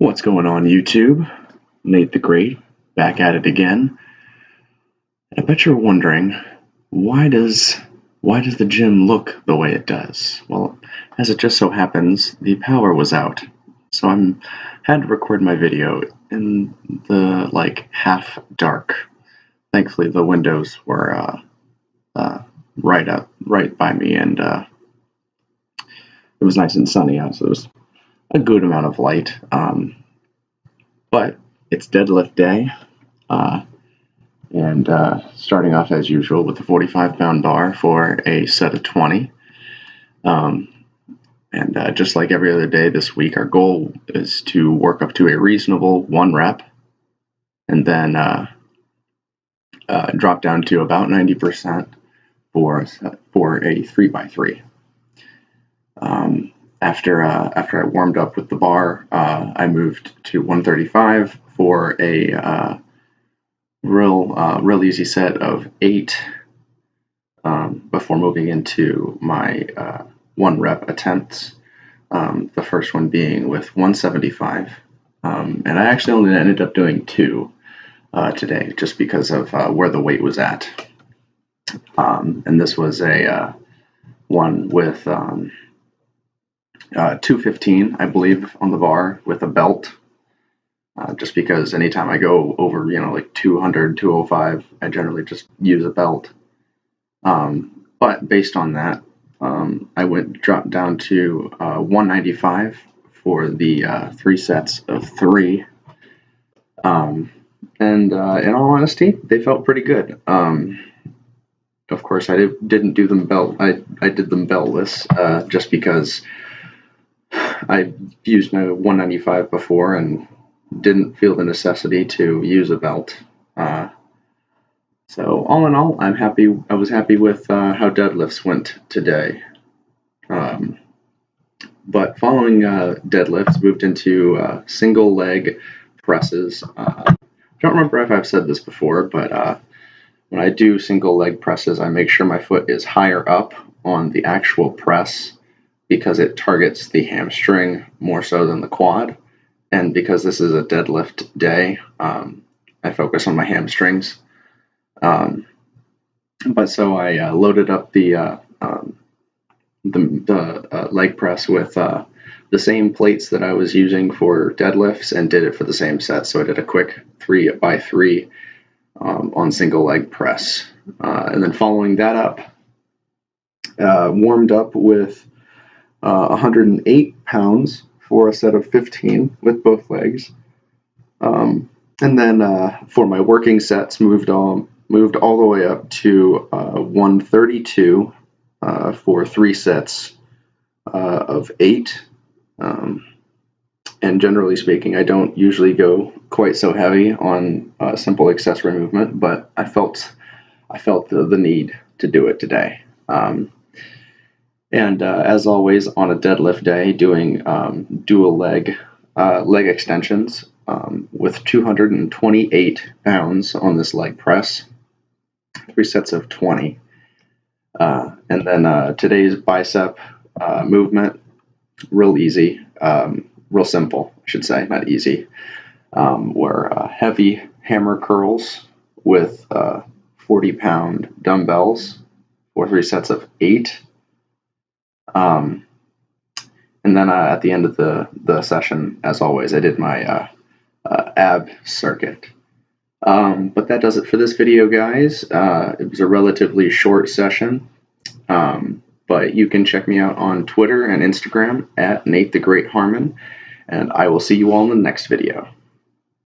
What's going on, YouTube? Nate the Great, back at it again. I bet you're wondering, why does the gym look the way it does? Well, as it just so happens, the power was out, so had to record my video in the half dark. Thankfully, the windows were right by me, and it was nice and sunny out, so there was a good amount of light. But it's deadlift day, and starting off as usual with the 45-pound bar for a set of 20. And just like every other day this week, our goal is to work up to a reasonable 1 rep, and then drop down to about 90% for a 3x3. After I warmed up with the bar, I moved to 135 for a real easy set of 8 before moving into my 1 rep attempts. The first one being with 175, and I actually only ended up doing 2 today, just because of where the weight was at. And this was a one with 215, I believe, on the bar with a belt. Just because anytime I go over, like 200, 205, I generally just use a belt. But based on that, I dropped down to 195 for the 3 sets of 3. And in all honesty, they felt pretty good. Of course, I didn't do them I did them beltless, just because I used my 195 before and didn't feel the necessity to use a belt. So all in all, I'm happy. I was happy with how deadlifts went today. But following deadlifts, moved into single leg presses. I don't remember if I've said this before, but when I do single leg presses, I make sure my foot is higher up on the actual press, because it targets the hamstring more so than the quad. And because this is a deadlift day, I focus on my hamstrings. But so I loaded up the leg press with the same plates that I was using for deadlifts, and did it for the same set. So I did a quick 3x3 on single leg press. And then following that up, warmed up with 108 pounds for a set of 15 with both legs. And then for my working sets, moved all the way up to 132 for 3 sets of 8. And generally speaking, I don't usually go quite so heavy on simple accessory movement, but I felt the need to do it today. And as always, on a deadlift day, doing dual leg extensions with 228 pounds on this leg press, 3 sets of 20. And then today's bicep movement, real easy, real simple, I should say, not easy, were heavy hammer curls with 40-pound dumbbells for 3 sets of 8. And then at the end of the session, as always, I did my ab circuit. But that does it for this video, guys. It was a relatively short session, but you can check me out on Twitter and Instagram at Nate the Great Harmon, and I will see you all in the next video.